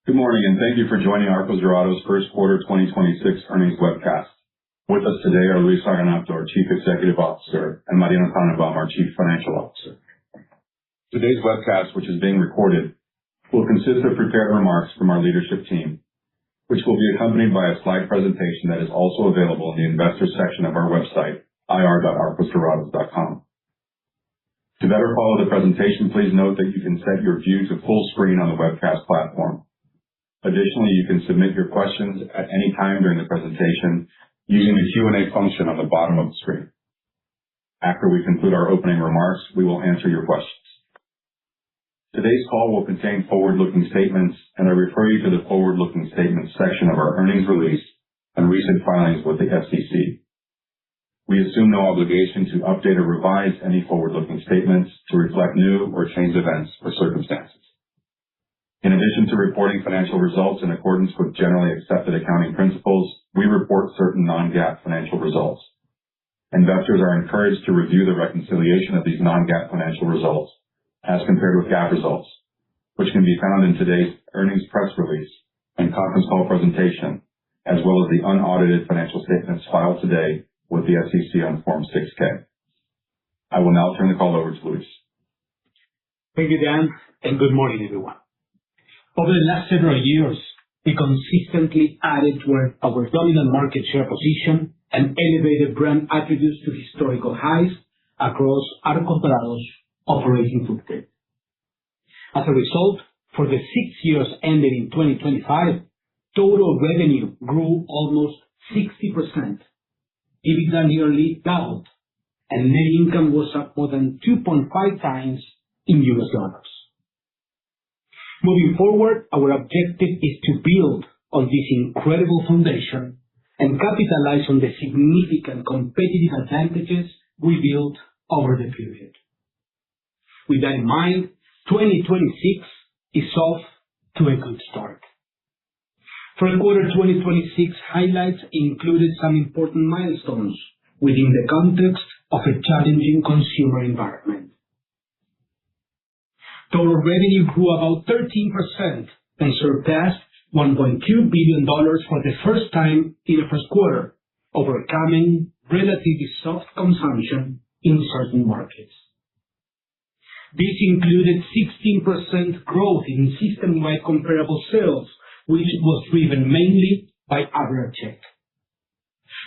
Good morning, and thank you for joining Arcos Dorados' first quarter 2026 earnings webcast. With us today are Luis Raganato, our Chief Executive Officer, and Mariano Tannenbaum, our Chief Financial Officer. Today's webcast, which is being recorded, will consist of prepared remarks from our leadership team, which will be accompanied by a slide presentation that is also available in the Investors section of our website, ir.arcosdorados.com. To better follow the presentation, please note that you can set your view to full screen on the webcast platform. Additionally, you can submit your questions at any time during the presentation using the Q&A function on the bottom of the screen. After we conclude our opening remarks, we will answer your questions. Today's call will contain forward-looking statements, and I refer you to the forward-looking statements section of our earnings release and recent filings with the SEC. We assume no obligation to update or revise any forward-looking statements to reflect new or changed events or circumstances. In addition to reporting financial results in accordance with generally accepted accounting principles, we report certain non-GAAP financial results. Investors are encouraged to review the reconciliation of these non-GAAP financial results as compared with GAAP results, which can be found in today's earnings press release and conference call presentation, as well as the unaudited financial statements filed today with the SEC on Form 6-K. I will now turn the call over to Luis. Thank you, Dan, and good morning, everyone. Over the last several years, we consistently added to our dominant market share position and elevated brand attributes to historical highs across Arcos Dorados' operating footprint. As a result, for the 6 years ending in 2025, total revenue grew almost 60%, EBITDA nearly doubled, and net income was up more than 2.5 times in US dollars. Moving forward, our objective is to build on this incredible foundation and capitalize on the significant competitive advantages we built over the period. With that in mind, 2026 is off to a good start. First quarter 2026 highlights included some important milestones within the context of a challenging consumer environment. Total revenue grew about 13% and surpassed $1.2 billion for the first time in the first quarter, overcoming relatively soft consumption in certain markets. This included 16% growth in Systemwide comparable sales, which was driven mainly by average check.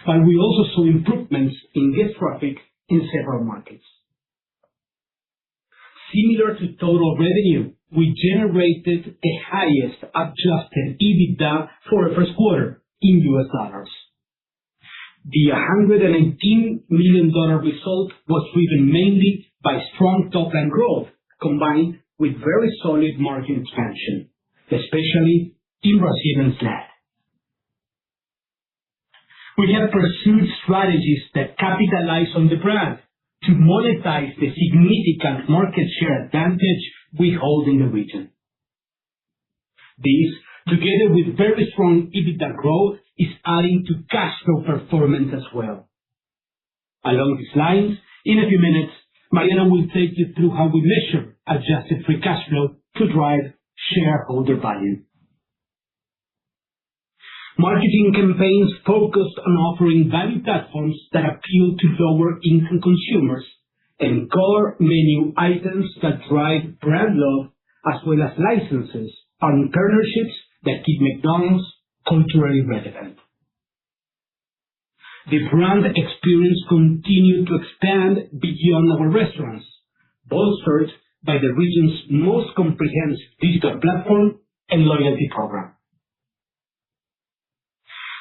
But we also saw improvements in guest traffic in several markets. Similar to total revenue, we generated the highest adjusted EBITDA for a first quarter in US dollars. The $118 million result was driven mainly by strong top-line growth combined with very solid margin expansion, especially in Brazil and SLAD. We have pursued strategies that capitalize on the brand to monetize the significant market share advantage we hold in the region. This, together with very strong EBITDA growth, is adding to cash flow performance as well. Along these lines, in a few minutes, Mariano will take you through how we measure adjusted free cash flow to drive shareholder value. Marketing campaigns focused on offering value platforms that appeal to lower-income consumers and core menu items that drive brand love, as well as licenses and partnerships that keep McDonald's culturally relevant. The brand experience continued to expand beyond our restaurants, bolstered by the region's most comprehensive digital platform and loyalty program.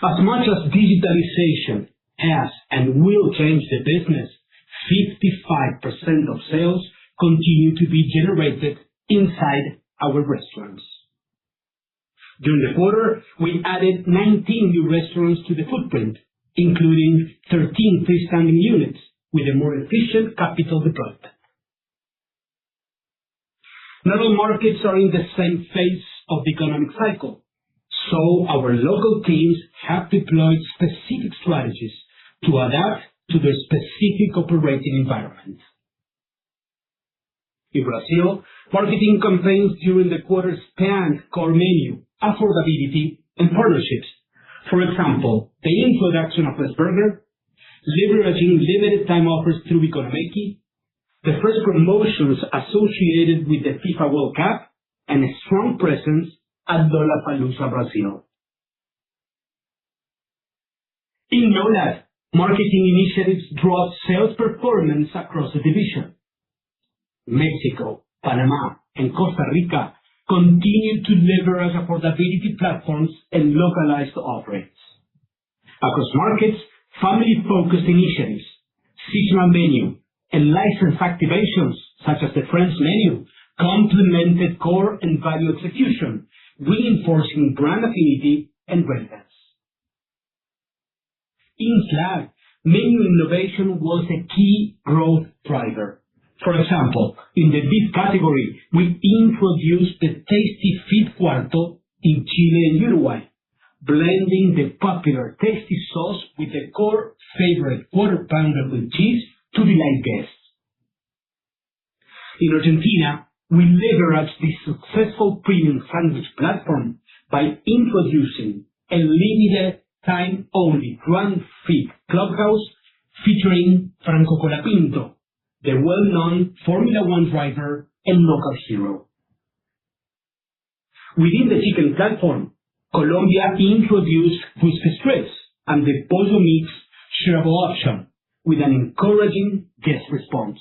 As much as digitalization has and will change the business, 55% of sales continue to be generated inside our restaurants. During the quarter, we added 19 new restaurants to the footprint, including 13 freestanding units with a more efficient capital deployment. Not all markets are in the same phase of the economic cycle, so our local teams have deployed specific strategies to adapt to their specific operating environment. In Brazil, marketing campaigns during the quarter spanned core menu, affordability, and partnerships. For example, the introduction of Best Burger, leveraging limited time offers through Economeki, the first promotions associated with the FIFA World Cup, and a strong presence at Lollapalooza, Brazil. In NOLAD, marketing initiatives drove sales performance across the division. Mexico, Panama, and Costa Rica continue to leverage affordability platforms and localized offerings. Across markets, family-focused initiatives, seasonal menu, and license activations, such as the French menu, complemented core and value execution, reinforcing brand affinity and relevance. In SLAD, menu innovation was a key growth driver. For example, in the beef category, we introduced the Tasty Fit Cuarto in Chile and Uruguay, blending the popular tasty sauce with the core favorite quarter pounder with cheese to delight guests. In Argentina, we leveraged the successful premium sandwich platform by introducing a limited time-only Grand Fit Clubhouse featuring Franco Colapinto, the well-known Formula One driver and local hero. Within the chicken platform, Colombia introduced Crispy Strips and the Pollo Mix shareable option with an encouraging guest response.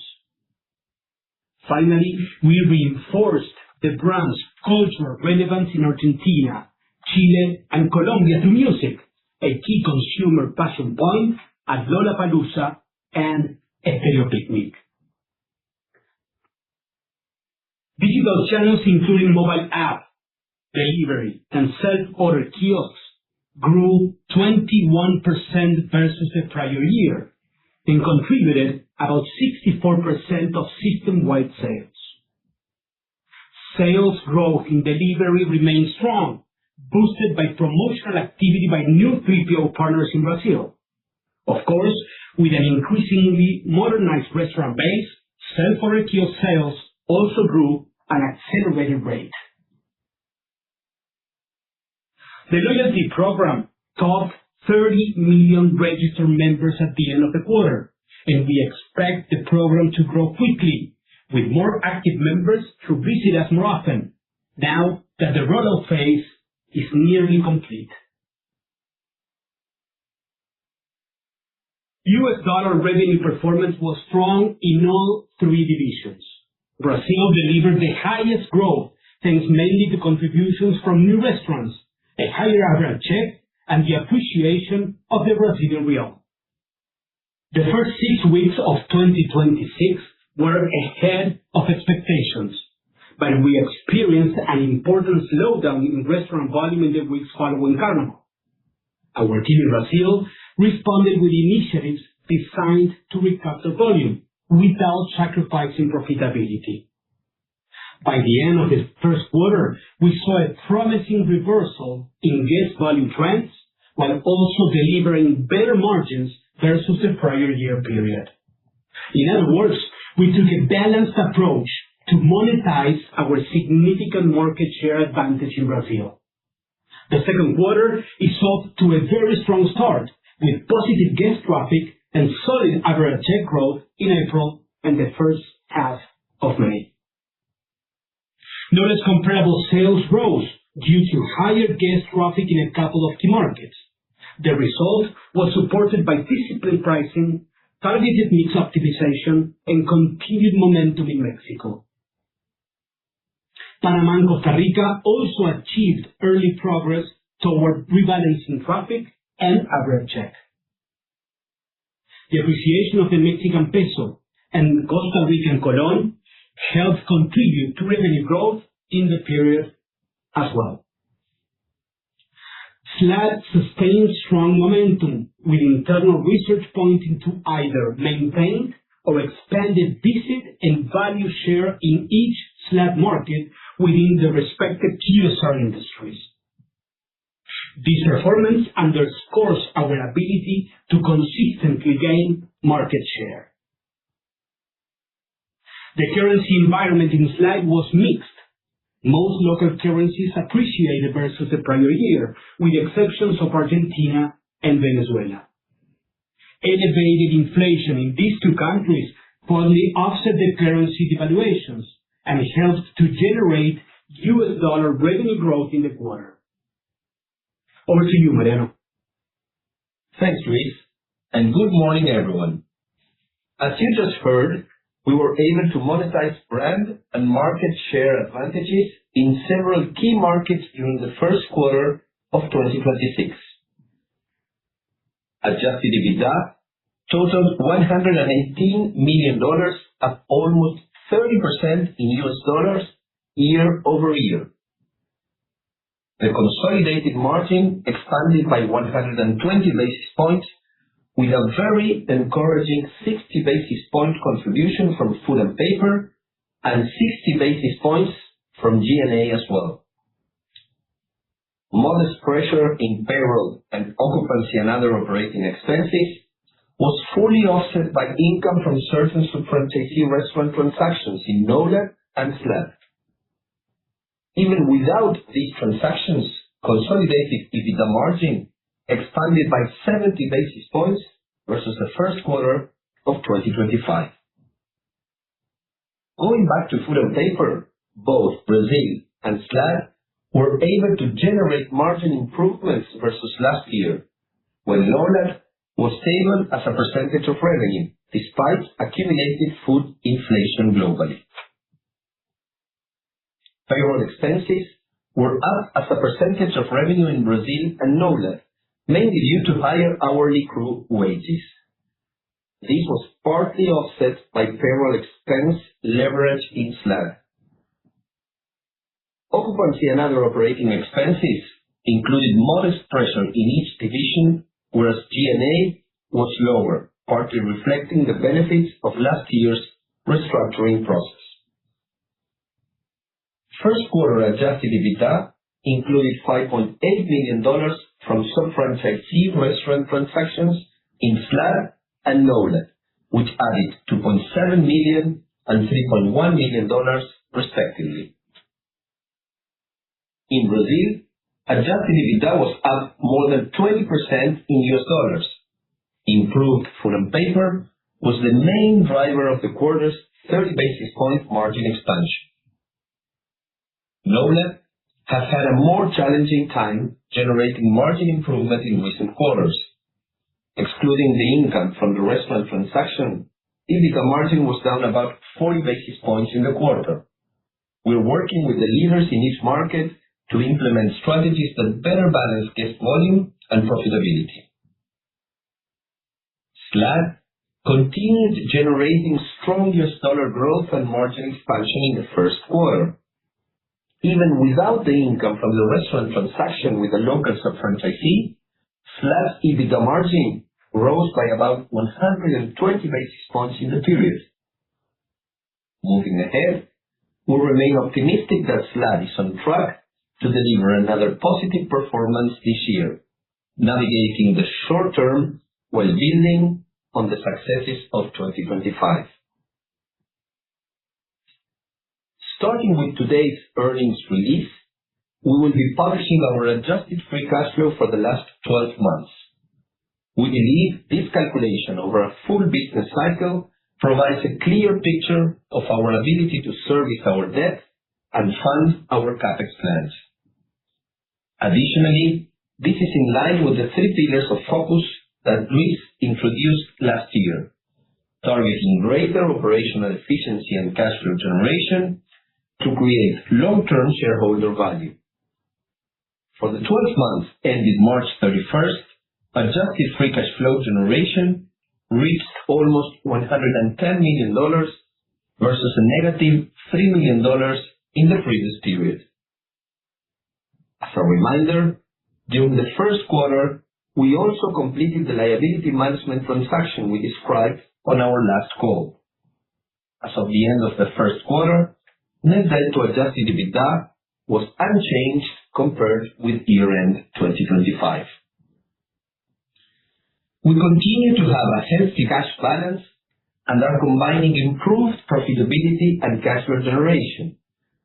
Finally, we reinforced the brand's cultural relevance in Argentina, Chile, and Colombia through music, a key consumer passion point at Lollapalooza and Estéreo Picnic. Digital channels including mobile app, delivery, and self-order kiosks grew 21% versus the prior year and contributed about 64% of system-wide sales. Sales growth in delivery remained strong, boosted by promotional activity by new 3PO partners in Brazil. Of course, with an increasingly modernized restaurant base, self-order kiosk sales also grew at an accelerated rate. The loyalty program topped 30 million registered members at the end of the quarter, and we expect the program to grow quickly, with more active members to visit us more often, now that the rollout phase is nearly complete. US dollar revenue performance was strong in all three divisions. Brazil delivered the highest growth, thanks mainly to contributions from new restaurants, a higher average check, and the appreciation of the Brazilian real. The first 6 weeks of 2026 were ahead of expectations, but we experienced an important slowdown in restaurant volume in the weeks following Carnival. Our team in Brazil responded with initiatives designed to recapture volume without sacrificing profitability. By the end of the first quarter, we saw a promising reversal in guest volume trends, while also delivering better margins versus the prior year period. In other words, we took a balanced approach to monetize our significant market share advantage in Brazil. The second quarter is off to a very strong start, with positive guest traffic and solid average check growth in April and the first half of May. Notice comparable sales rose due to higher guest traffic in a couple of key markets. The result was supported by disciplined pricing, targeted mix optimization, and continued momentum in Mexico. Panama and Costa Rica also achieved early progress toward rebalancing traffic and average check. The appreciation of the Mexican peso and Costa Rican colón helped contribute to revenue growth in the period as well. SLAD sustained strong momentum, with internal research pointing to either maintained or expanded visit and value share in each SLAD market within the respective QSR industries. This performance underscores our ability to consistently gain market share. The currency environment in SLAD was mixed. Most local currencies appreciated versus the prior year, with the exceptions of Argentina and Venezuela. Elevated inflation in these two countries partly offset the currency devaluations and helped to generate US dollar revenue growth in the quarter. Over to you, Mariano. Thanks, Luis, and good morning, everyone. As you just heard, we were able to monetize brand and market share advantages in several key markets during the first quarter of 2026. Adjusted EBITDA totaled $118 million, up almost 30% in US dollars year-over-year. The consolidated margin expanded by 120 basis points, with a very encouraging 60 basis point contribution from food and paper and 60 basis points from G&A as well. Modest pressure in payroll and occupancy and other operating expenses was fully offset by income from certain sub-franchisee restaurant transactions in NOLAD and SLAD. Even without these transactions, consolidated EBITDA margin expanded by 70 basis points versus the first quarter of 2025. Going back to food and paper, both Brazil and SLAD were able to generate margin improvements versus last year, when NOLAD was stable as a percentage of revenue, despite accumulated food inflation globally. Payroll expenses were up as a percentage of revenue in Brazil and NOLAD, mainly due to higher hourly crew wages. This was partly offset by payroll expense leverage in SLAD. Occupancy and other operating expenses included modest pressure in each division, whereas G&A was lower, partly reflecting the benefits of last year's restructuring process. First quarter adjusted EBITDA included $5.8 million from sub-franchisee restaurant transactions in SLAD and NOLAD, which added $2.7 million and $3.1 million respectively. In Brazil, adjusted EBITDA was up more than 20% in US dollars. Improved food and paper was the main driver of the quarter's 30 basis point margin expansion. NOLAD has had a more challenging time generating margin improvement in recent quarters. Excluding the income from the restaurant transaction, EBITDA margin was down about 40 basis points in the quarter. We're working with the leaders in each market to implement strategies that better balance guest volume and profitability. SLAD continued generating strong US dollar growth and margin expansion in the first quarter. Even without the income from the restaurant transaction with a local sub-franchisee, SLAD's EBITDA margin rose by about 120 basis points in the period. Moving ahead, we remain optimistic that SLAD is on track to deliver another positive performance this year, navigating the short term while building on the successes of 2025. Starting with today's earnings release, we will be publishing our adjusted free cash flow for the last 12 months. We believe this calculation over a full business cycle provides a clear picture of our ability to service our debt and fund our CapEx plans. Additionally, this is in line with the 3 pillars of focus that Luis introduced last year, targeting greater operational efficiency and cash flow generation to create long-term shareholder value. For the 12 months ended March 31st, adjusted free cash flow generation reached almost $110 million versus a negative $3 million in the previous period. As a reminder, during the first quarter, we also completed the liability management transaction we described on our last call. As of the end of the first quarter, net debt to adjusted EBITDA was unchanged compared with year-end 2025. We continue to have a healthy cash balance and are combining improved profitability and cash flow generation,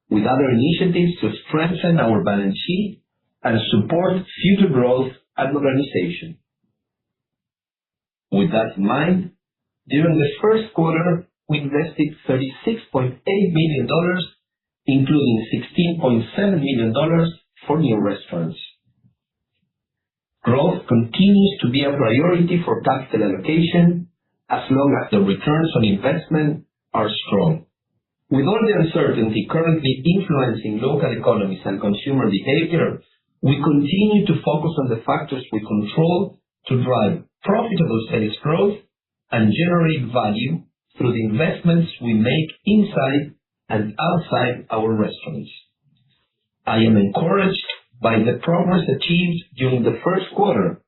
with other initiatives to strengthen our balance sheet and support future growth and modernization. With that in mind, during the first quarter, we invested $36.8 million, including $16.7 million for new restaurants. Growth continues to be a priority for capital allocation as long as the returns on investment are strong. With all the uncertainty currently influencing local economies and consumer behavior, we continue to focus on the factors we control to drive profitable sales growth and generate value through the investments we make inside and outside our restaurants. I am encouraged by the progress achieved during the first quarter,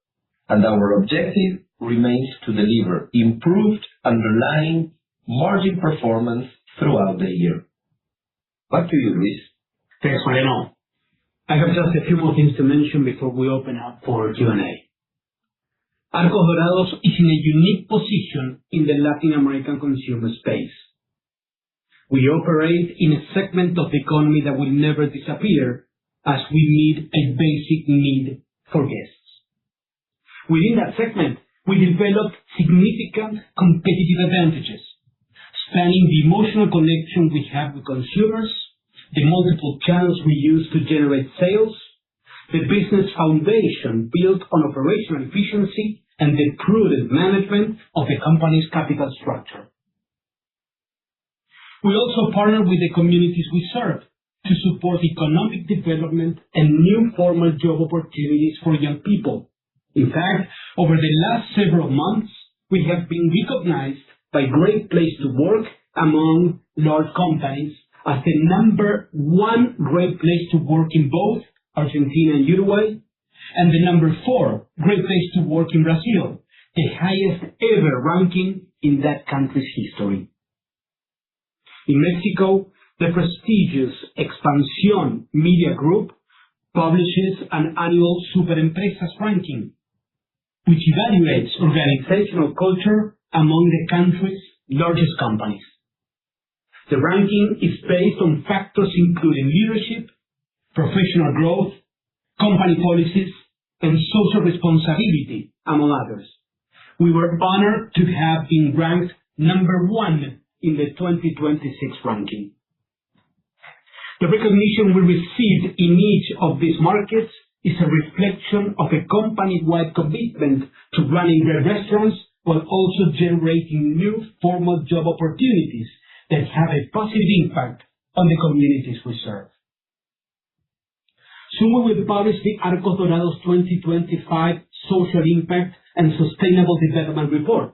and our objective remains to deliver improved underlying margin performance throughout the year. Back to you, Luis. Thanks, Mariano. I have just a few more things to mention before we open up for Q&A. Arcos Dorados is in a unique position in the Latin American consumer space. We operate in a segment of the economy that will never disappear as we meet a basic need for guests. Within that segment, we developed significant competitive advantages, spanning the emotional connection we have with consumers, the multiple channels we use to generate sales, the business foundation built on operational efficiency, and the prudent management of the company's capital structure. We also partner with the communities we serve to support economic development and new formal job opportunities for young people. In fact, over the last several months, we have been recognized by Great Place to Work among large companies as the #1 Great Place to Work in both Argentina and Uruguay, and the #4 Great Place to Work in Brazil, the highest ever ranking in that country's history. In Mexico, the prestigious Expansión Media Group publishes an annual Superempresas ranking, which evaluates organizational culture among the country's largest companies. The ranking is based on factors including leadership, professional growth, company policies, and social responsibility, among others. We were honored to have been ranked #1 in the 2026 ranking. The recognition we received in each of these markets is a reflection of a company-wide commitment to running their restaurants while also generating new formal job opportunities that have a positive impact on the communities we serve. Soon we will publish the Arcos Dorados 2025 Social Impact and Sustainable Development Report.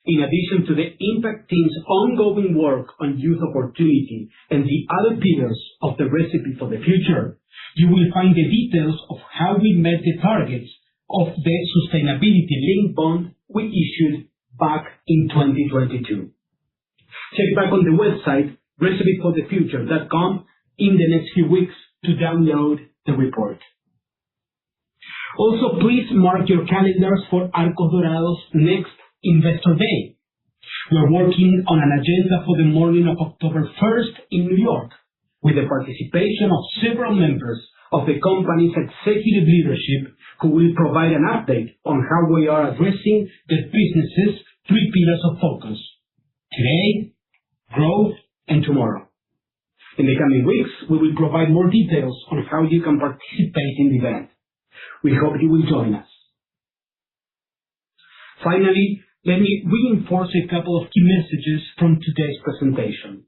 In addition to the impact team's ongoing work on youth opportunity and the other pillars of the Recipe for the Future, you will find the details of how we met the targets of the sustainability-linked bond we issued back in 2022. Check back on the website recipeforthefuture.com in the next few weeks to download the report. Also, please mark your calendars for Arcos Dorados' next Investor Day. We're working on an agenda for the morning of October 1st in New York, with the participation of several members of the company's executive leadership who will provide an update on how we are addressing the business's 3 pillars of focus: today, growth, and tomorrow. In the coming weeks, we will provide more details on how you can participate in the event. We hope you will join us. Finally, let me reinforce a couple of key messages from today's presentation.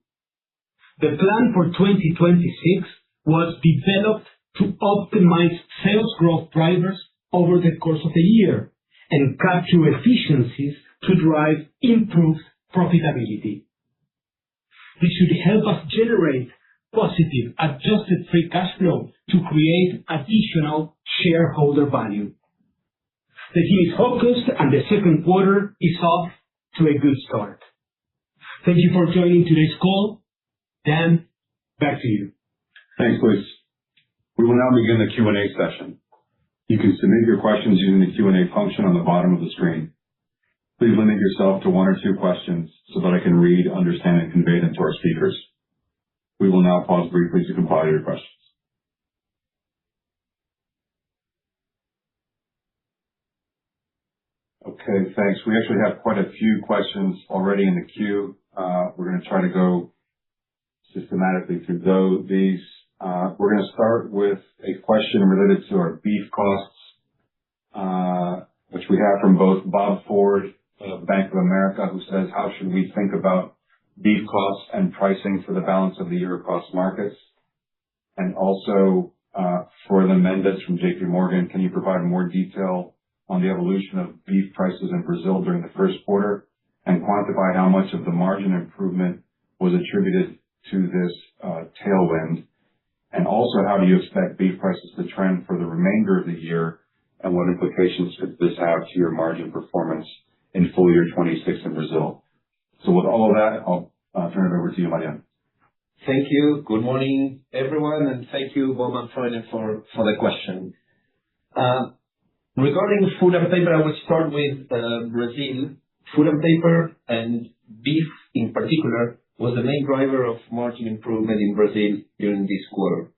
The plan for 2026 was developed to optimize sales growth drivers over the course of the year and capture efficiencies to drive improved profitability. This should help us generate positive adjusted free cash flow to create additional shareholder value. The team is focused and the second quarter is off to a good start. Thank you for joining today's call. Dan, back to you. Thanks, Luis. We will now begin the Q&A session. You can submit your questions using the Q&A function on the bottom of the screen. Please limit yourself to 1 or 2 questions so that I can read, understand, and convey them to our speakers. We will now pause briefly to compile your questions. Okay, thanks. We actually have quite a few questions already in the queue. We're going to try to go systematically through these. We're going to start with a question related to our beef costs, which we have from both Bob Ford of Bank of America, who says, how should we think about beef costs and pricing for the balance of the year across markets? And also, for the Mendes from JP Morgan, can you provide more detail on the evolution of beef prices in Brazil during the first quarter and quantify how much of the margin improvement was attributed to this tailwind? And also, how do you expect beef prices to trend for the remainder of the year, and what implications could this have to your margin performance in full year 26 in Brazil? So with all of that, I'll turn it over to you, Mariano. Thank you. Good morning, everyone, and thank you, Bob and Freud, for the question. Regarding food and paper, I will start with Brazil. Food and paper and beef in particular was the main driver of margin improvement in Brazil during this quarter.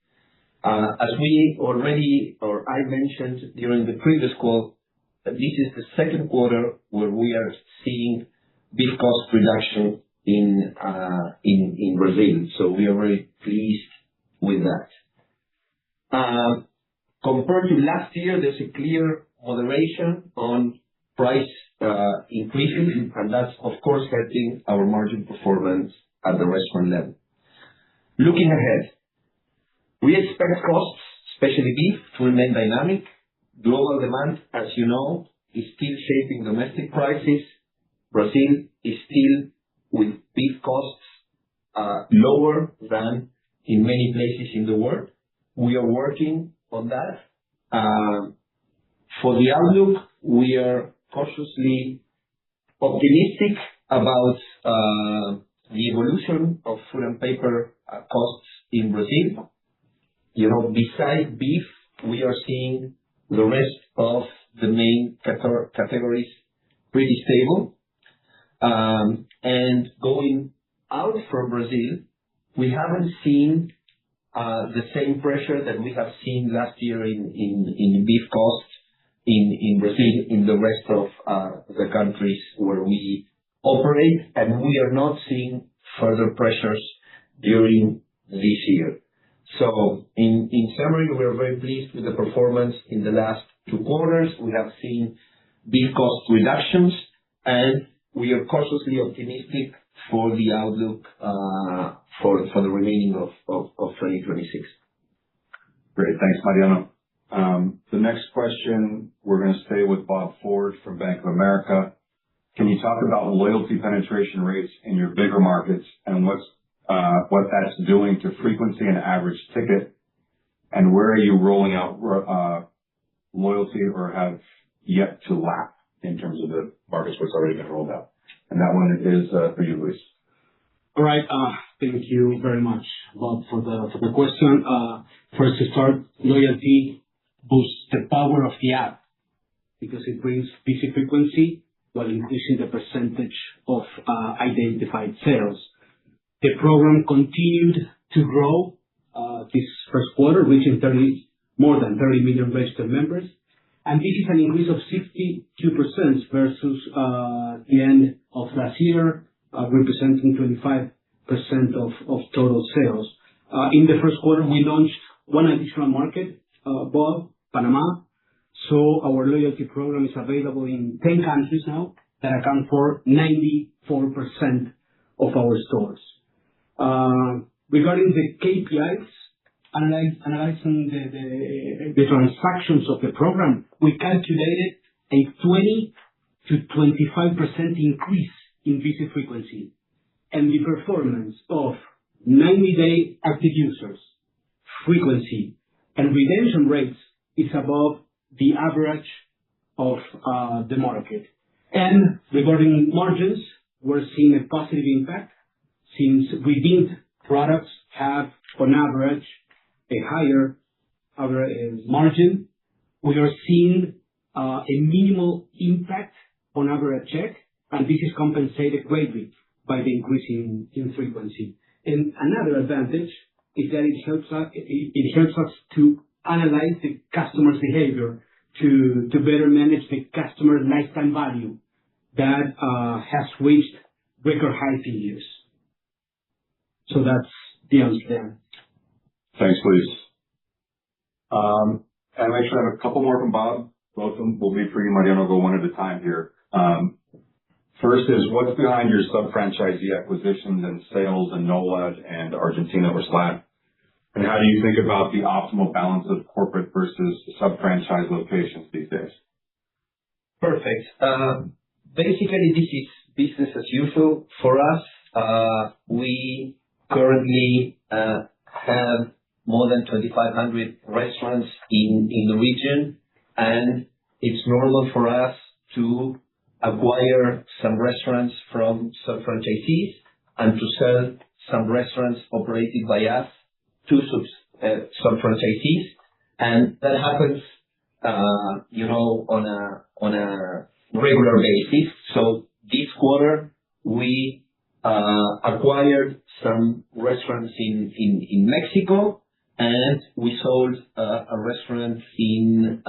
As we already, or I mentioned during the previous call, this is the second quarter where we are seeing beef cost reduction in Brazil. So we are very pleased with that. Compared to last year, there's a clear moderation on price increases, and that's of course helping our margin performance at the restaurant level. Looking ahead, we expect costs, especially beef, to remain dynamic. Global demand, as you know, is still shaping domestic prices. Brazil is still with beef costs lower than in many places in the world. We are working on that. For the outlook, we are cautiously optimistic about the evolution of food and paper costs in Brazil. You know, besides beef, we are seeing the rest of the main categories pretty stable. And going out from Brazil, we haven't seen the same pressure that we have seen last year in beef costs in Brazil, in the rest of the countries where we operate, and we are not seeing further pressures during this year. So in summary, we are very pleased with the performance in the last 2 quarters. We have seen beef cost reductions, and we are cautiously optimistic for the outlook for the remaining of 2026. Great. Thanks, Mariano. The next question, we're going to stay with Bob Ford from Bank of America. Can you talk about loyalty penetration rates in your bigger markets and what that's doing to frequency and average ticket? And where are you rolling out loyalty or have yet to lap in terms of the markets where it's already been rolled out? And that one is for you, Luis. All right. Thank you very much, Bob, for the question. First to start, loyalty boosts the power of the app because it brings visit frequency while increasing the percentage of identified sales. The program continued to grow this first quarter, reaching more than 30 million registered members. And this is an increase of 62% versus the end of last year, representing 25% of total sales. In the first quarter, we launched one additional market, Bob, Panama. So our loyalty program is available in 10 countries now that account for 94% of our stores. Regarding the KPIs, analyzing the transactions of the program, we calculated a 20 to 25% increase in visit frequency, and the performance of 90-day active users, frequency, and redemption rates is above the average of the market. And regarding margins, we're seeing a positive impact since redeemed products have, on average, a higher average margin. We are seeing a minimal impact on average check, and this is compensated greatly by the increase in frequency. And another advantage is that it helps us to analyze the customer's behavior to better manage the customer lifetime value that has reached record high figures. So that's the answer there. Thanks, Luis. And actually I have a couple more from Bob. Both of them will be for you, Mariano. Go one at a time here. First is, what's behind your sub-franchisee acquisitions and sales in NOLAD and Argentina or SLAD? And how do you think about the optimal balance of corporate versus sub-franchise locations these days? Perfect. Basically, this is business as usual for us. We currently have more than 2,500 restaurants in the region, and it's normal for us to acquire some restaurants from sub-franchisees and to sell some restaurants operated by us to sub-franchisees. And that happens, on a regular basis. So this quarter, we acquired some restaurants in Mexico, and we sold a restaurant in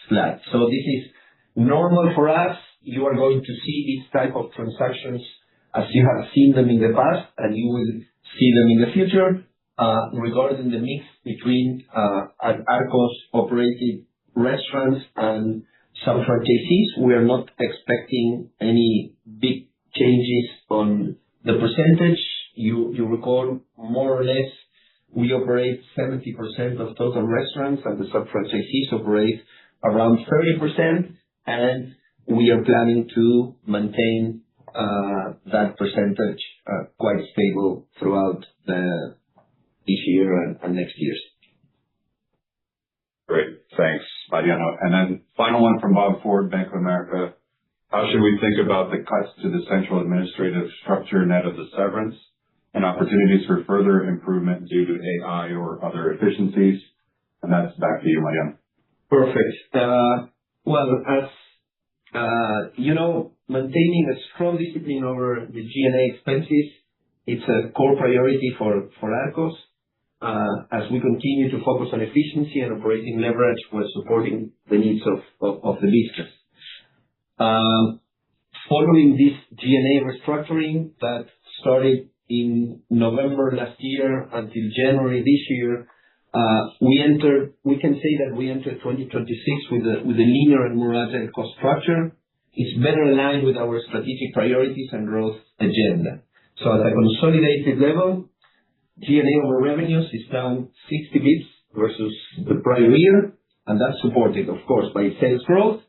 SLAD. So this is normal for us. You are going to see these type of transactions as you have seen them in the past, and you will see them in the future. Regarding the mix between Arcos operated restaurants and some franchisees, we are not expecting any big changes on the percentage. You recall, more or less, we operate 70% of total restaurants, and the sub-franchisees operate around 30%, and we are planning to maintain that percentage quite stable throughout this year and next years. Great. Thanks, Mariano. And then final one from Bob Ford, Bank of America. How should we think about the cuts to the central administrative structure net of the severance and opportunities for further improvement due to AI or other efficiencies? And that's back to you, Mariano. Perfect. Well, as maintaining a strong discipline over the G&A expenses, it's a core priority for Arcos, as we continue to focus on efficiency and operating leverage while supporting the needs of the business. Following this G&A restructuring that started in November last year until January this year, we can say that we entered 2026 with a leaner and more agile cost structure. It's better aligned with our strategic priorities and growth agenda. So at a consolidated level, G&A over revenues is down 60 basis points versus the prior year, and that's supported, of course, by sales growth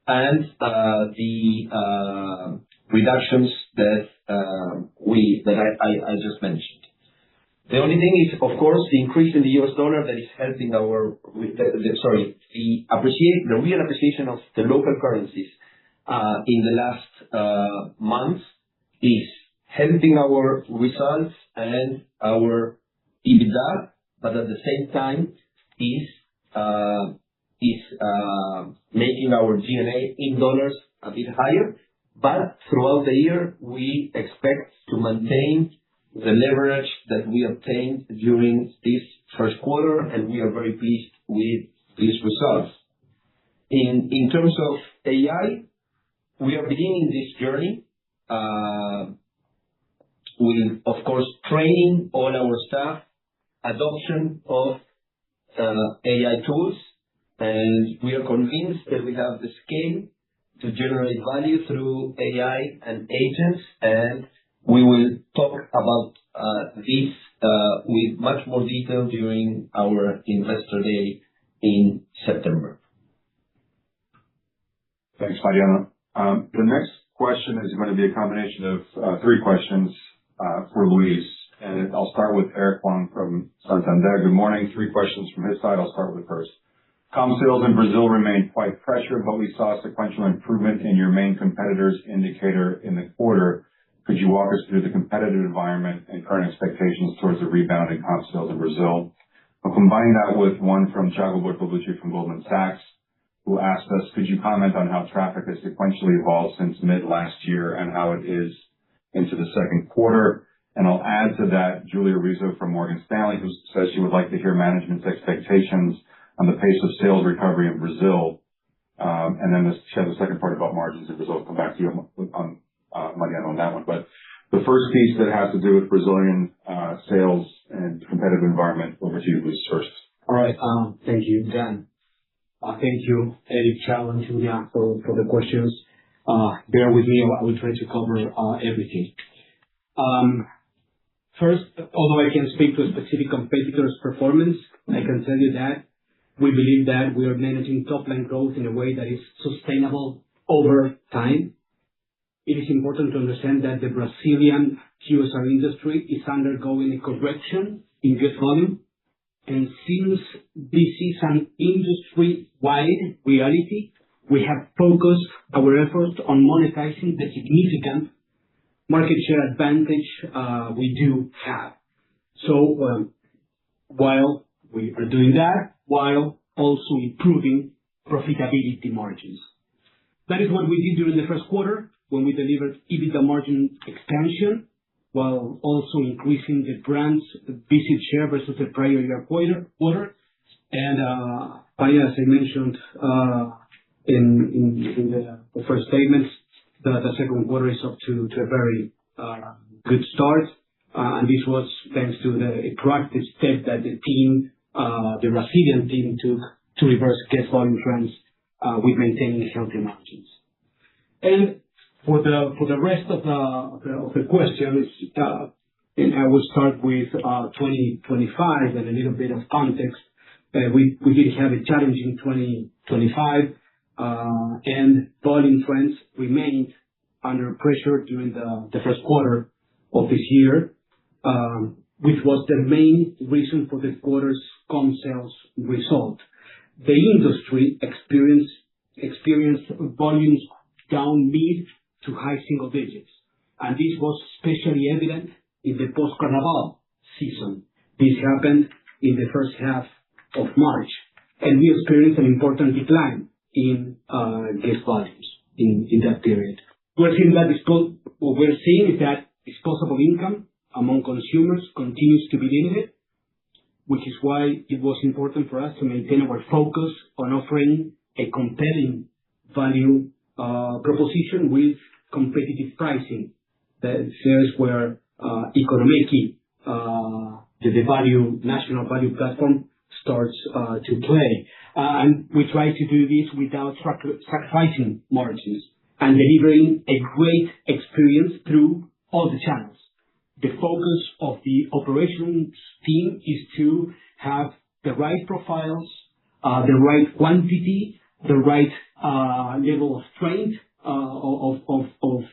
and the reductions that I just mentioned. The only thing is, of course, the increase in the US dollar that is helping the real appreciation of the local currencies in the last months is helping our results and our EBITDA, but at the same time is making our G&A in dollars a bit higher. But throughout the year, we expect to maintain the leverage that we obtained during this first quarter, and we are very pleased with these results. In terms of AI, we are beginning this journey with, of course, training all our staff, adoption of AI tools, and we are convinced that we have the scale to generate value through AI and agents, and we will talk about this with much more detail during our Investor Day in September. Thanks, Mariano. The next question is going to be a combination of three questions for Luis, and I'll start with Eric Wong from Santander. Good morning. Three questions from his side. I'll start with the first. Comp sales in Brazil remained quite pressured, but we saw a sequential improvement in your main competitors indicator in the quarter. Could you walk us through the competitive environment and current expectations towards the rebound in comp sales in Brazil? I'll combine that with one from Thiago Bortolucci from Goldman Sachs, who asked us, could you comment on how traffic has sequentially evolved since mid last year and how it is into the second quarter? And I'll add to that Julia Rizzo from Morgan Stanley, who says she would like to hear management's expectations on the pace of sales recovery in Brazil. And then she has a second part about margins in Brazil. I'll come back to you on Mariano on that one. But the first piece that has to do with Brazilian sales and competitive environment, over to you, Luis, first. All right. Thank you, Dan. Thank you, Eric, Chao, and Julia for the questions. Bear with me. I will try to cover everything. First, although I can't speak to a specific competitor's performance, I can tell you that we believe that we are managing top-line growth in a way that is sustainable over time. It is important to understand that the Brazilian QSR industry is undergoing a correction in guest volume. And since this is an industry-wide reality, we have focused our efforts on monetizing the significant market share advantage we do have. So while we are doing that, while also improving profitability margins. That is what we did during the first quarter, when we delivered EBITDA margin expansion, while also increasing the brand's visit share versus the prior year quarter. And as I mentioned in the first statements, the second quarter is up to a very good start. And this was thanks to the proactive step that the Brazilian team took to reverse guest volume trends with maintaining healthy margins. And for the rest of the questions, and I will start with 2025 and a little bit of context. We did have a challenging 2025, and volume trends remained under pressure during the first quarter of this year, which was the main reason for the quarter's comp sales result. The industry experienced volumes down mid to high single digits, and this was especially evident in the post-Carnaval season. This happened in the first half of March, and we experienced an important decline in guest volumes in that period. What we're seeing is that disposable income among consumers continues to be limited, which is why it was important for us to maintain our focus on offering a compelling value proposition with competitive pricing. The sales where Economeki, the national value platform, starts to play. And we try to do this without sacrificing margins and delivering a great experience through all the channels. The focus of the operations team is to have the right profiles, the right quantity, the right level of strength of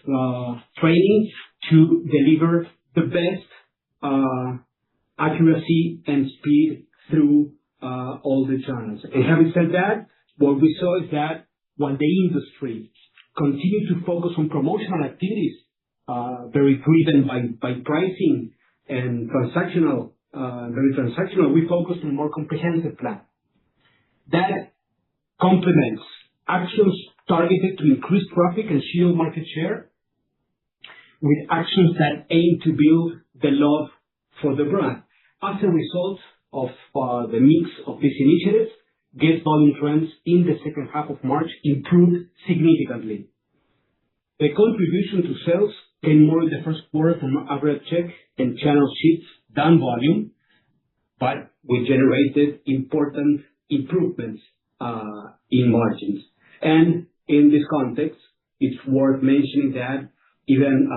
training to deliver the best accuracy and speed through all the channels. And having said that, what we saw is that while the industry continued to focus on promotional activities, very driven by pricing and very transactional, we focused on a more comprehensive plan that complements actions targeted to increase traffic and shield market share with actions that aim to build the love for the brand. As a result of the mix of these initiatives, guest volume trends in the second half of March improved significantly. The contribution to sales came more in the first quarter from average check and channel shifts than volume, but we generated important improvements in margins. And in this context, it's worth mentioning that even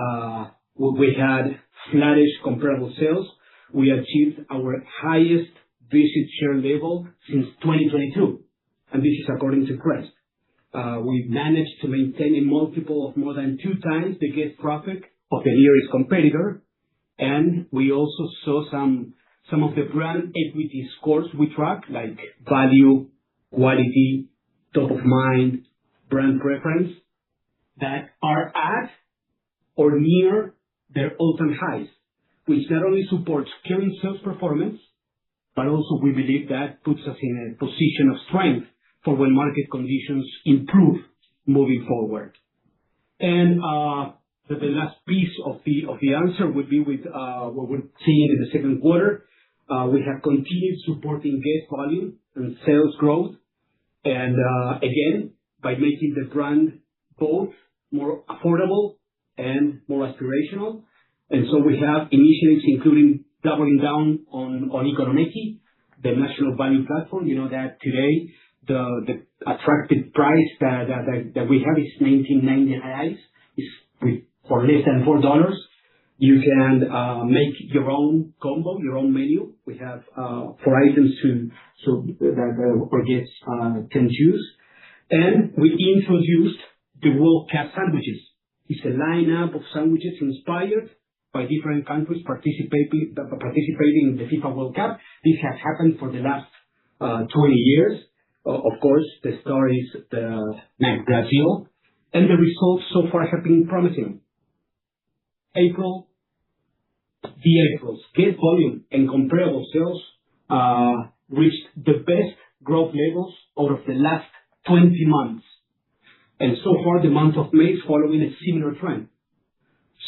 we had flattish comparable sales, we achieved our highest visit share level since 2022, and this is according to Crest. We managed to maintain a multiple of more than 2 times the guest traffic of the nearest competitor, and we also saw some of the brand equity scores we track, like value, quality, top of mind, brand preference, that are at or near their all-time highs, which not only supports current sales performance, but also we believe that puts us in a position of strength for when market conditions improve moving forward. And the last piece of the answer would be with what we're seeing in the second quarter. We have continued supporting guest volume and sales growth, and again, by making the brand both more affordable and more aspirational. We have initiatives including doubling down on Economeki, the national value platform. You know that today the attractive price that we have is 19.90 reais. For less than $4. You can make your own combo, your own menu. We have 4 items that our guests can choose. And we introduced the World Cup sandwiches. It's a lineup of sandwiches inspired by different countries participating in the FIFA World Cup. This has happened for the last 20 years. Of course, the star is Brazil, and the results so far have been promising. April's guest volume and comparable sales reached the best growth levels out of the last 20 months. And so far, the month of May is following a similar trend.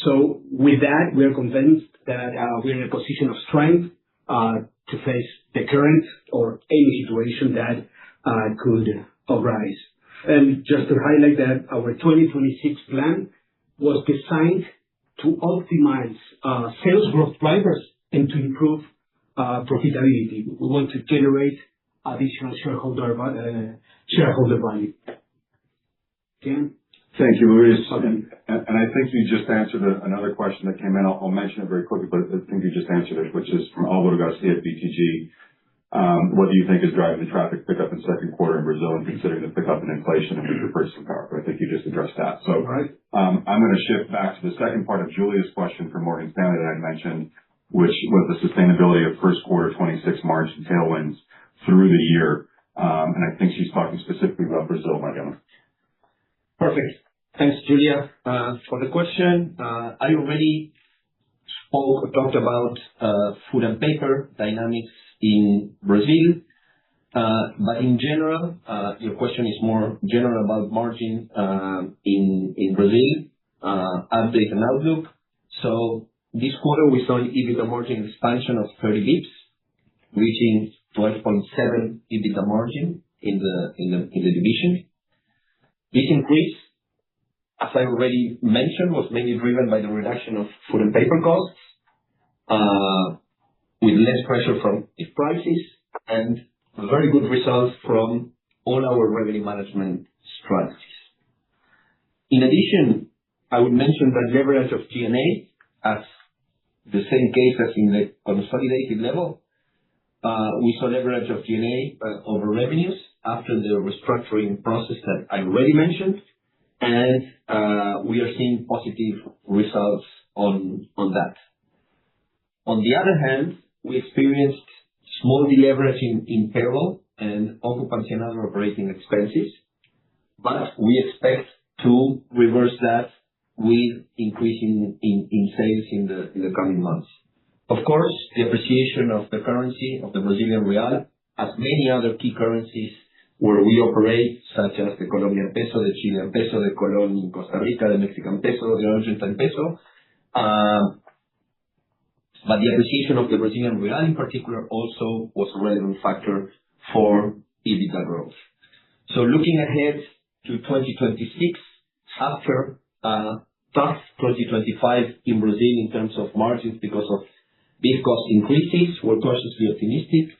So with that, we are convinced that we're in a position of strength to face the current or any situation that could arise. And just to highlight that our 2026 plan was designed to optimize sales growth drivers and to improve profitability. We want to generate additional shareholder value. Ken? Thank you, Luis. And I think you just answered another question that came in. I'll mention it very quickly, but I think you just answered it, which is from Alvaro Garcia at BTG. What do you think is driving the traffic pickup in second quarter in Brazil, and considering the pickup in inflation and weaker purchasing power? But I think you just addressed that. So Right. I'm going to shift back to the second part of Julia's question from Morgan Stanley that I mentioned, which was the sustainability of first quarter 26 margin tailwinds through the year. And I think she's talking specifically about Brazil, Mariano. Perfect. Thanks, Julia, for the question. I already talked about food and paper dynamics in Brazil. But in general, your question is more general about margin in Brazil, update and outlook. So this quarter, we saw an EBITDA margin expansion of 30 basis points, reaching 12.7 EBITDA margin in the division. This increase, as I already mentioned, was mainly driven by the reduction of food and paper costs, with less pressure from beef prices and very good results from all our revenue management strategies. In addition, I would mention that leverage of G&A, as the same case as in the consolidated level, we saw leverage of G&A over revenues after the restructuring process that I already mentioned, and we are seeing positive results on that. On the other hand, we experienced small deleverage in payroll and occupancy and other operating expenses, but we expect to reverse that with increase in sales in the coming months. Of course, the appreciation of the currency of the Brazilian real, as many other key currencies where we operate, such as the Colombian peso, the Chilean peso, the colón in Costa Rica, the Mexican peso, the Argentine peso. But the appreciation of the Brazilian real in particular also was a relevant factor for EBITDA growth. So looking ahead to 2026, after tough 2025 in Brazil in terms of margins because of beef cost increases, we're cautiously optimistic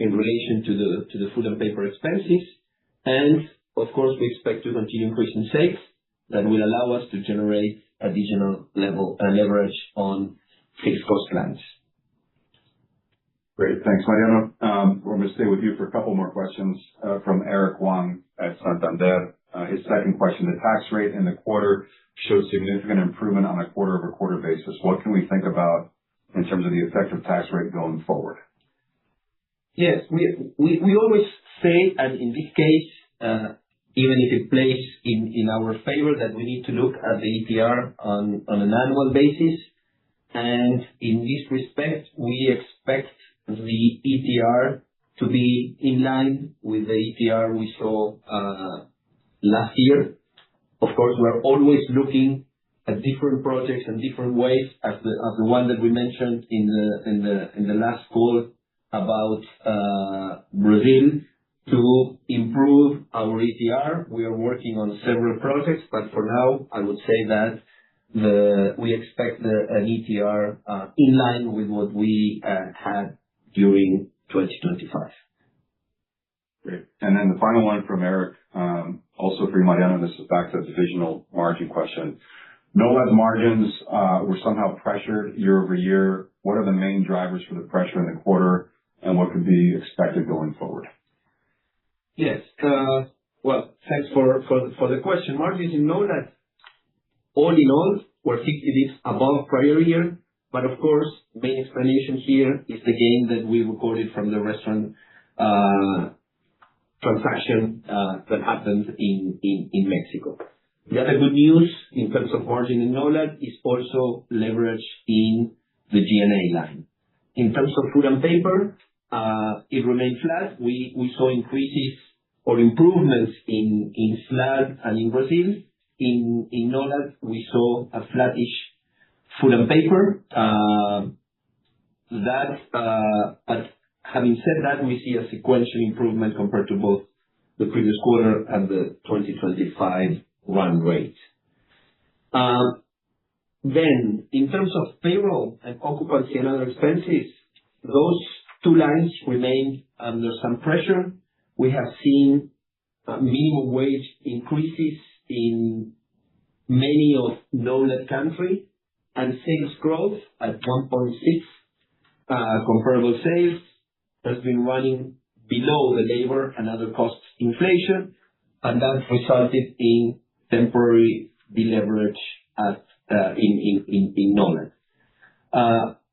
in relation to the food and paper expenses. And of course, we expect to continue increasing sales that will allow us to generate additional leverage on fixed cost plans. Great. Thanks, Mariano. We're going to stay with you for a couple more questions from Eric Wong at Santander. His second question, the tax rate in the quarter showed significant improvement on a quarter-over-quarter basis. What can we think about in terms of the effective tax rate going forward? Yes, we always say, and in this case, even if it plays in our favor, that we need to look at the ETR on an annual basis. And in this respect, we expect the ETR to be in line with the ETR we saw last year. Of course, we're always looking at different projects and different ways, as the one that we mentioned in the last call about Brazil, to improve our ETR. We are working on several projects, but for now, I would say that we expect an ETR in line with what we had during 2025. Great. And then the final one from Eric, also for you, Mariano, this is back to the divisional margin question. NOLAD margins were somehow pressured year-over-year. What are the main drivers for the pressure in the quarter, and what could be expected going forward? Yes. Well, thanks for the question. Margins in NOLAD, all in all, were 60 basis above prior year. But of course, main explanation here is the gain that we recorded from the restaurant transaction that happened in Mexico. The other good news in terms of margin in NOLAD is also leverage in the G&A line. In terms of food and paper, it remained flat. We saw increases or improvements in SLAD and in Brazil. In NOLAD, we saw a flattish food and paper. But having said that, we see a sequential improvement compared to both the previous quarter and the 2025 run rate. Then, in terms of payroll and occupancy and other expenses, those two lines remain under some pressure. We have seen minimum wage increases in many of NOLAD countries, and sales growth at 1.6 comparable sales has been running below the labor and other costs inflation, and that resulted in temporary deleverage in NOLAD.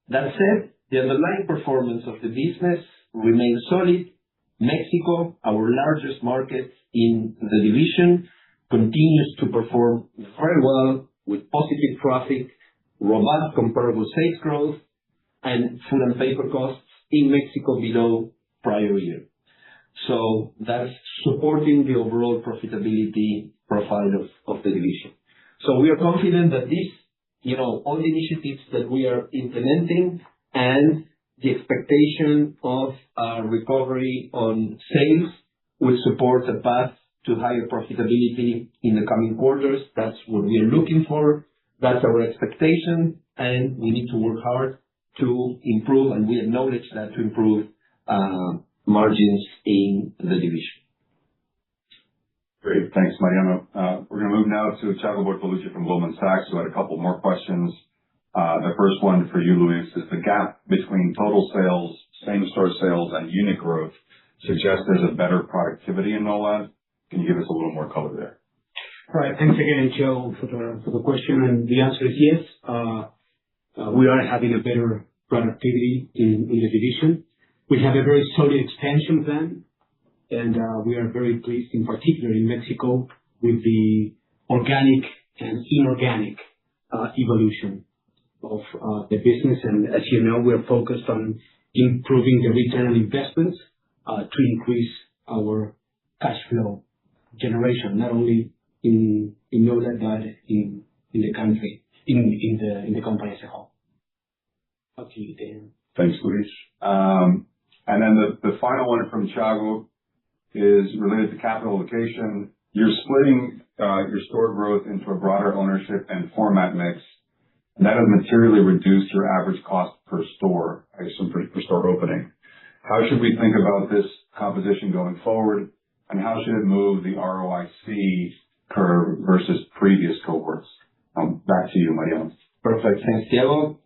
That said, the underlying performance of the business remains solid. Mexico, our largest market in the division, continues to perform very well with positive traffic, robust comparable sales growth, and food and paper costs in Mexico below prior year. So that's supporting the overall profitability profile of the division. So we are confident that this, all the initiatives that we are implementing and the expectation of recovery on sales will support a path to higher profitability in the coming quarters. That's what we are looking for. That's our expectation, and we need to work hard to improve, and we acknowledge that, to improve margins in the division. Great. Thanks, Mariano. We're going to move now to Thiago Bortolucci from Goldman Sachs, who had a couple more questions. The first one for you, Luis, is the gap between total sales, same-store sales, and unit growth suggests there's a better productivity in NOLAD. Can you give us a little more color there? All right. Thanks again, Joe, for the question. And the answer is yes. We are having a better productivity in the division. We have a very solid expansion plan, and we are very pleased, in particular in Mexico, with the organic and inorganic evolution of the business. And as you know, we are focused on improving the return on investments to increase our cash flow generation, not only in NOLAD, but in the country, in the company as a whole. Up to you, Dan. Thanks, Luis. And then the final one from Thiago is related to capital allocation. You're splitting your store growth into a broader ownership and format mix, and that has materially reduced your average cost per store, I assume, per store opening. How should we think about this composition going forward, and how should it move the ROIC curve versus previous cohorts? Back to you, Mariano. Perfect. Thanks, Thiago.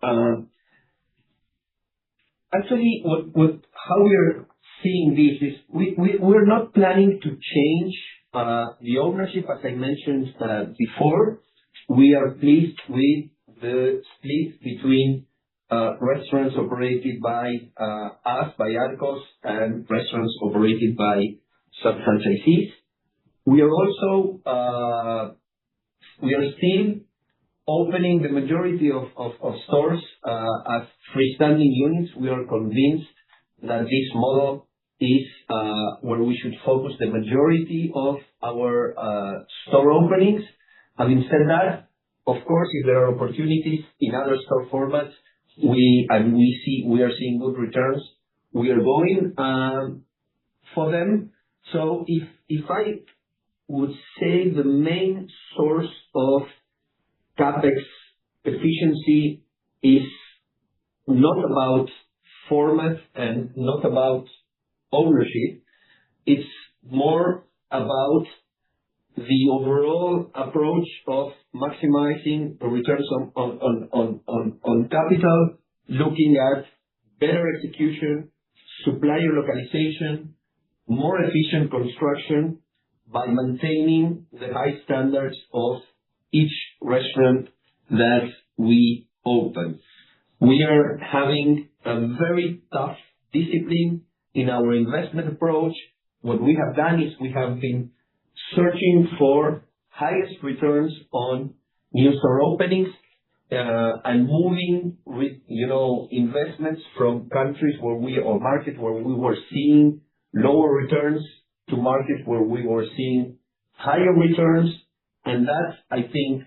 Actually, how we are seeing this is we're not planning to change the ownership. As I mentioned before, we are pleased with the split between restaurants operated by us, by Arcos, and restaurants operated by sub-franchisees. We are still opening the majority of stores as freestanding units. We are convinced that this model is where we should focus the majority of our store openings. Having said that, Of course, if there are opportunities in other store formats, we are seeing good returns, we are going for them. So if I would say the main source of CapEx efficiency is not about format and not about ownership, it's more about the overall approach of maximizing the returns on capital, looking at better execution, supplier localization, more efficient construction by maintaining the high standards of each restaurant that we open. We are having a very tough discipline in our investment approach. What we have done is we have been searching for highest returns on new store openings, and moving with, investments from countries or markets where we were seeing lower returns to markets where we were seeing higher returns. And that, I think,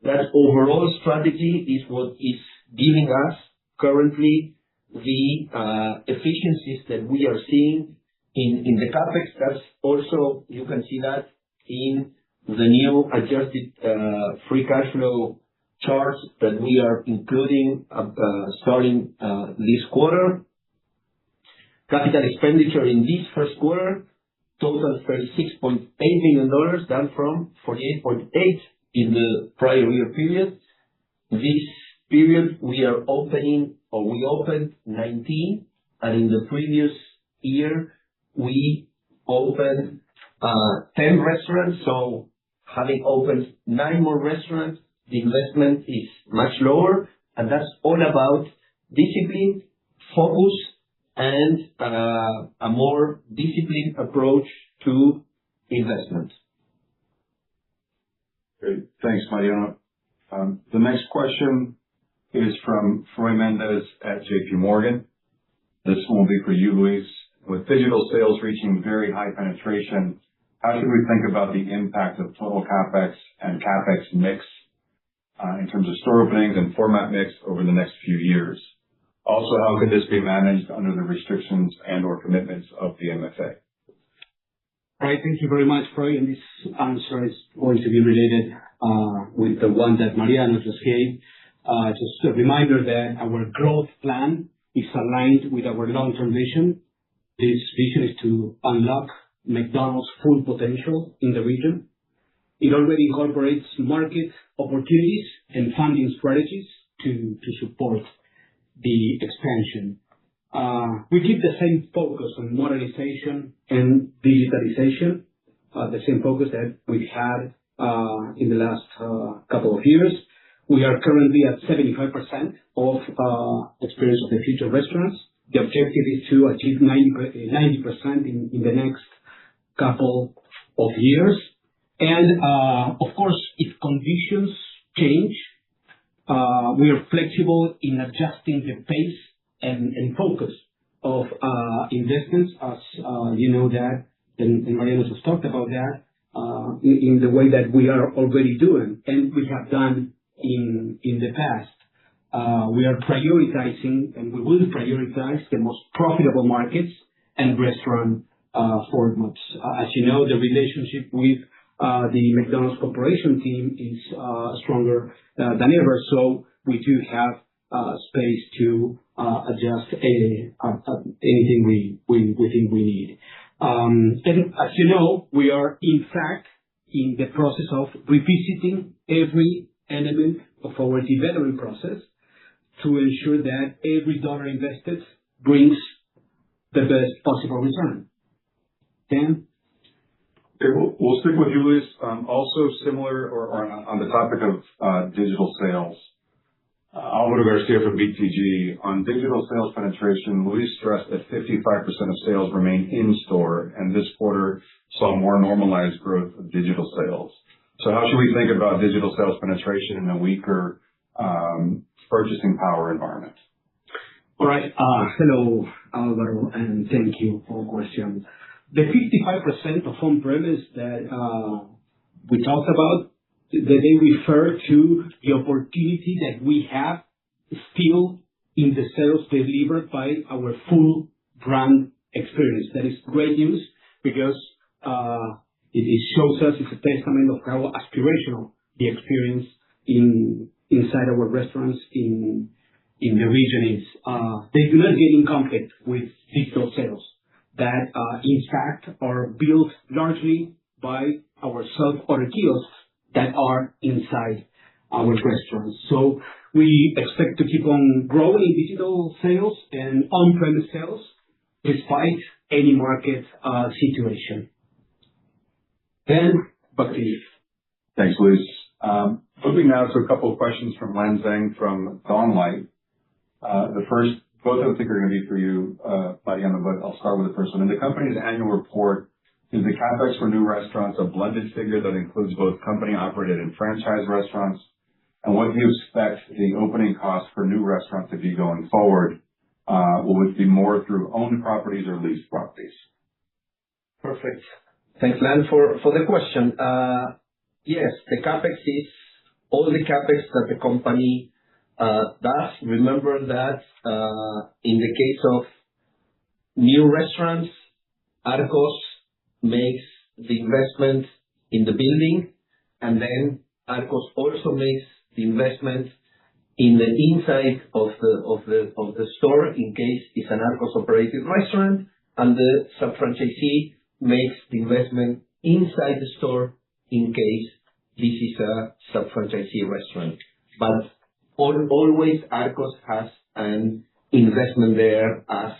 that overall strategy is what is giving us currently the efficiencies that we are seeing in the CapEx. That's also, you can see that in the new adjusted free cash flow charts that we are including starting this quarter. Capital expenditure in this first quarter total $36.8 million, down from $48.8 in the prior year period. This period we opened 19, and in the previous year we opened 10 restaurants. So having opened 9 more restaurants, the investment is much lower, and that's all about discipline, focus, and a more disciplined approach to investment. Great. Thanks, Mariano. The next question is from Froy Mendez at JP Morgan. This one will be for you, Luis. With digital sales reaching very high penetration, how should we think about the impact of total CapEx and CapEx mix in terms of store openings and format mix over the next few years? Also, how could this be managed under the restrictions and/or commitments of the MFA? All right. Thank you very much, Froy. And this answer is going to be related with the one that Mariano just gave. Just a reminder that our growth plan is aligned with our long-term vision. This vision is to unlock McDonald's full potential in the region. It already incorporates market opportunities and funding strategies to support the expansion. We keep the same focus on modernization and digitalization, the same focus that we've had in the last couple of years. We are currently at 75% of Experience of the Future restaurants. The objective is to achieve 90% in the next couple of years. And of course, if conditions change, we are flexible in adjusting the pace and focus of investments, as you know that, and Mariano just talked about that, in the way that we are already doing, and we have done in the past. We are prioritizing, and we will prioritize the most profitable markets and restaurant formats. As you know, the relationship with the McDonald's Corporation team is stronger than ever, so we do have space to adjust anything we think we need. And as you know, we are in fact in the process of revisiting every element of our development process to ensure that every dollar invested brings the best possible return. Dan? Okay, we'll stick with you, Luis. Also similar or on the topic of digital sales. Alvaro Garcia from BTG. On digital sales penetration, Luis stressed that 55% of sales remain in-store, and this quarter saw more normalized growth of digital sales. So how should we think about digital sales penetration in a weaker purchasing power environment? All right. Hello, Alvaro, and thank you for the question. The 55% of on-premise that we talked about they refer to the opportunity that we have still in the sales delivered by our full brand experience. That is great news because it shows us, it's a testament of how aspirational the experience inside our restaurants in the region is. They do not get in conflict with digital sales that, in fact, are built largely by our self-order kiosks that are inside our restaurants. So we expect to keep on growing in digital sales and on-premise sales despite any market situation. Ben, back to you. Thanks, Luis. Moving now to a couple of questions from Lan Zhang from Dawnlight. The first, both of them I think are going to be for you, Mariano, but I'll start with the first one. In the company's annual report, is the CapEx for new restaurants a blended figure that includes both company-operated and franchise restaurants? And what do you expect the opening costs for new restaurants to be going forward? Will it be more through owned properties or leased properties? Perfect. Thanks, Lan, for the question. Yes, the CapEx is all the CapEx that the company does. Remember that in the case of new restaurants, Arcos makes the investment in the building, and then Arcos also makes the investment in the inside of the store in case it's an Arcos operated restaurant, and the sub-franchisee makes the investment inside the store in case this is a sub-franchisee restaurant. But always Arcos has an investment there as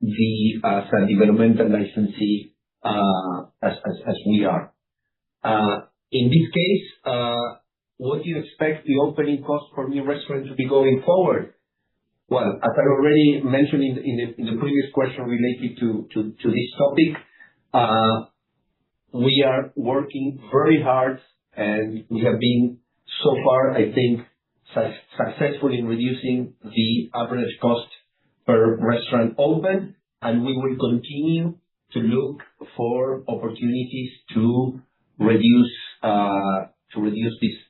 a developmental licensee, as we are. In this case, what do you expect the opening cost for new restaurants to be going forward? Well, as I already mentioned in the previous question related to this topic, we are working very hard, and we have been so far, I think, successful in reducing the average cost per restaurant open, and we will continue to look for opportunities to reduce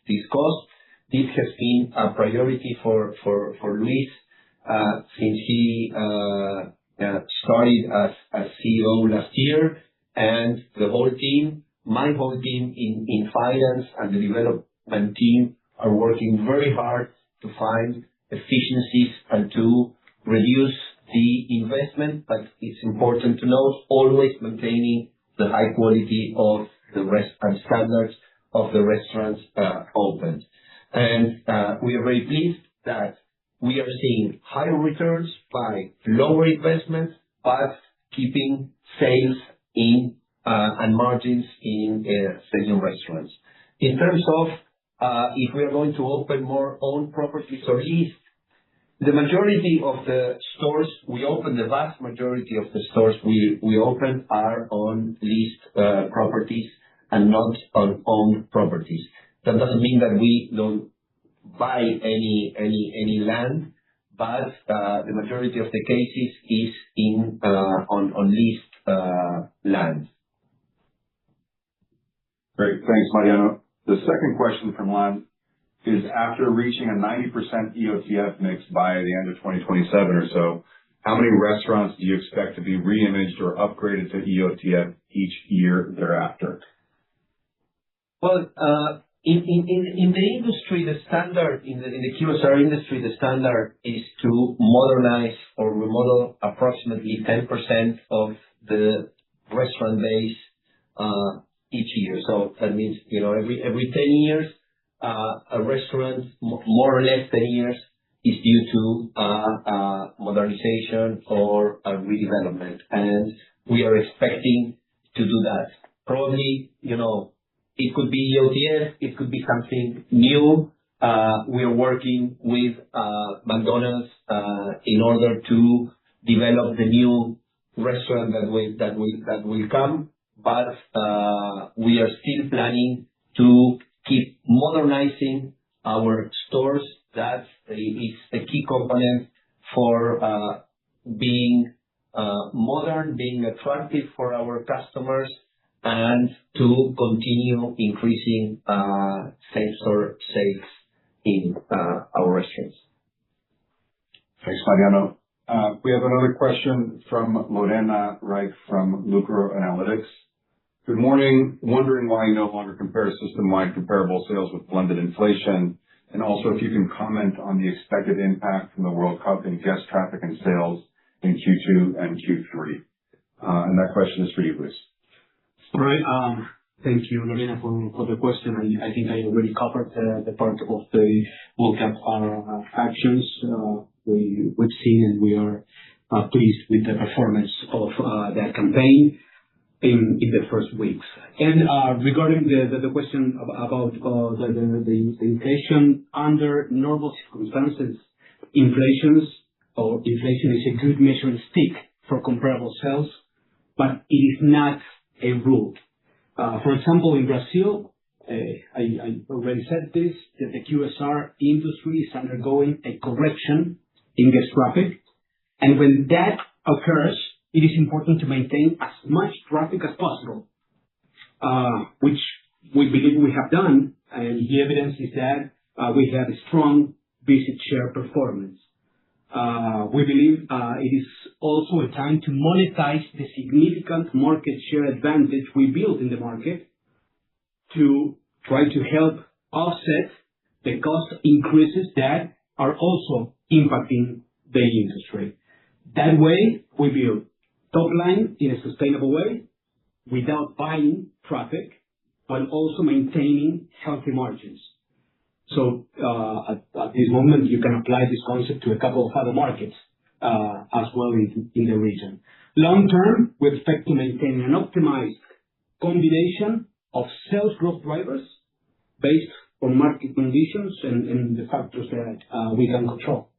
this cost. This has been a priority for Luis since he started as CEO last year, and the whole team, my whole team in finance and the development team are working very hard to find efficiencies and to reduce the investment. But it's important to note, always maintaining the high quality of the and standards of the restaurants opened. And we are very pleased that we are seeing higher returns by lower investments, but keeping sales in and margins in the new restaurants. In terms of if we are going to open more own properties or leased, the majority of the stores we open, the vast majority of the stores we open are on leased properties and not on owned properties. That doesn't mean that we don't buy any land, but the majority of the cases is on leased land. Great. Thanks, Mariano. The second question from Lan is, after reaching a 90% EOTF mix by the end of 2027 or so, how many restaurants do you expect to be re-imaged or upgraded to EOTF each year thereafter? Well, in the industry, the standard, in the QSR industry, the standard is to modernize or remodel approximately 10% of the restaurant base each year. So that means, every 10 years, a restaurant, more or less 10 years, is due to modernization or a redevelopment. And we are expecting to do that. Probably, it could be EOTF, it could be something new. We are working with McDonald's in order to develop the new restaurant that will come. But we are still planning to keep modernizing our stores. That is a key component for being modern, being attractive for our customers, and to continue increasing same-store sales in our restaurants. Thanks, Mariano. We have another question from Lorena Reich from Lucro Analytics. Good morning. Wondering why you no longer compare system-wide comparable sales with blended inflation, and also if you can comment on the expected impact from the World Cup in guest traffic and sales in Q2 and Q3. And that question is for you, Luis. All right. Thank you, Lorena, for the question. I think I already covered the part of the World Cup actions we've seen, and we are pleased with the performance of that campaign in the first weeks. And regarding the question about the inflation, under normal circumstances, inflation is a good measuring stick for comparable sales, but it is not a rule. For example, in Brazil, I already said this, that the QSR industry is undergoing a correction in guest traffic. And when that occurs, it is important to maintain as much traffic as possible, which we believe we have done. And the evidence is that we have a strong visit share performance. We believe it is also a time to monetize the significant market share advantage we built in the market to try to help offset the cost increases that are also impacting the industry. That way, we build top line in a sustainable way without buying traffic, but also maintaining healthy margins. So at this moment, you can apply this concept to a couple of other markets as well in the region. Long term, we expect to maintain an optimized combination of sales growth drivers based on market conditions and the factors that we can control.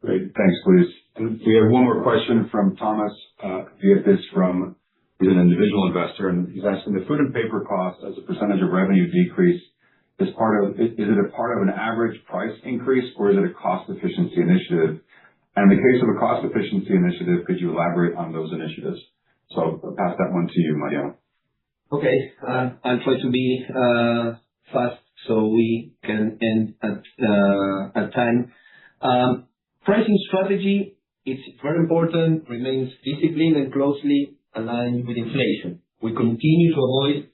Great. Thanks, Luis. And we have one more question from Thomas Vietes he's an individual investor, and he's asking, the food and paper costs as a percentage of revenue decrease is it a part of an average price increase, or is it a cost efficiency initiative? And in the case of a cost efficiency initiative, could you elaborate on those initiatives? So I'll pass that one to you, Mariano. Okay. I'll try to be fast so we can end at time. Pricing strategy, it's very important, remains disciplined and closely aligned with inflation. We continue to avoid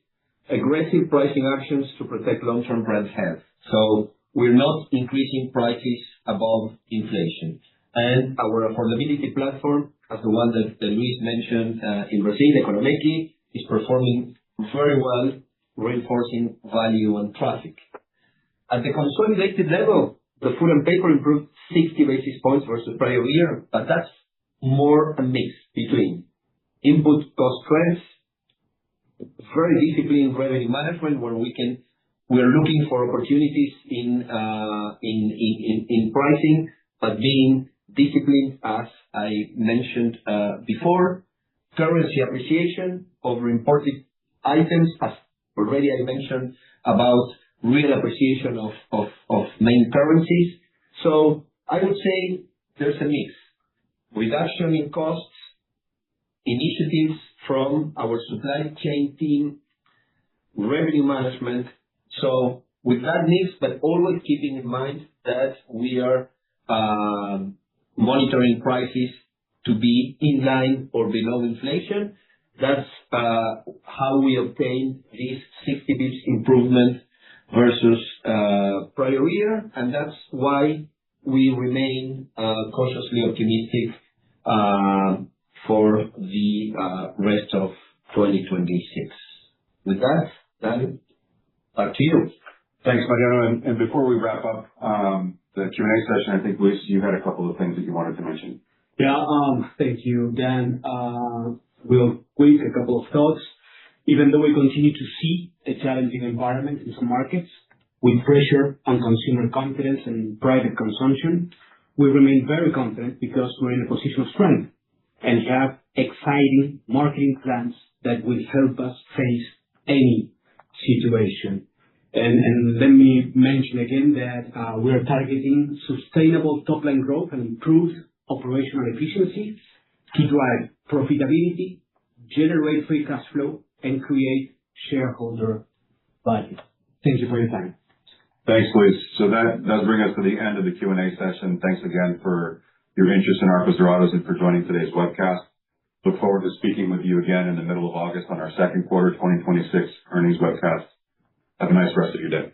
aggressive pricing actions to protect long-term brand health. So we're not increasing prices above inflation. And our affordability platform, as the one that Luis mentioned in Brazil, Economeki, is performing very well, reinforcing value and traffic. At the consolidated level, the food and paper improved 60 basis points versus prior year, but that's more a mix between input cost trends, very disciplined revenue management, where we are looking for opportunities in pricing, but being disciplined, as I mentioned before. Currency appreciation over imported items, as already I mentioned about real appreciation of main currencies. So I would say there's a mix. Reduction in costs, initiatives from our supply chain team, revenue management. So with that mix, but always keeping in mind that we are monitoring prices to be in line or below inflation. That's how we obtain this 60 bps improvement versus prior year, and that's why we remain cautiously optimistic for the rest of 2026. With that, Dan, back to you. Thanks, Mariano. And before we wrap up the Q&A session, I think, Luis, you had a couple of things that you wanted to mention. Yeah, thank you, Dan. Real quick, a couple of thoughts. Even though we continue to see a challenging environment in some markets with pressure on consumer confidence and private consumption, we remain very confident because we're in a position of strength and have exciting marketing plans that will help us face any situation. And let me mention again that we are targeting sustainable top-line growth and improved operational efficiency to drive profitability, generate free cash flow, and create shareholder value. Thank you for your time. Thanks, Luis. So that does bring us to the end of the Q&A session. Thanks again for your interest in Arcos Dorados and for joining today's webcast. Look forward to speaking with you again in the middle of August on our second quarter 2026 earnings webcast. Have a nice rest of your day.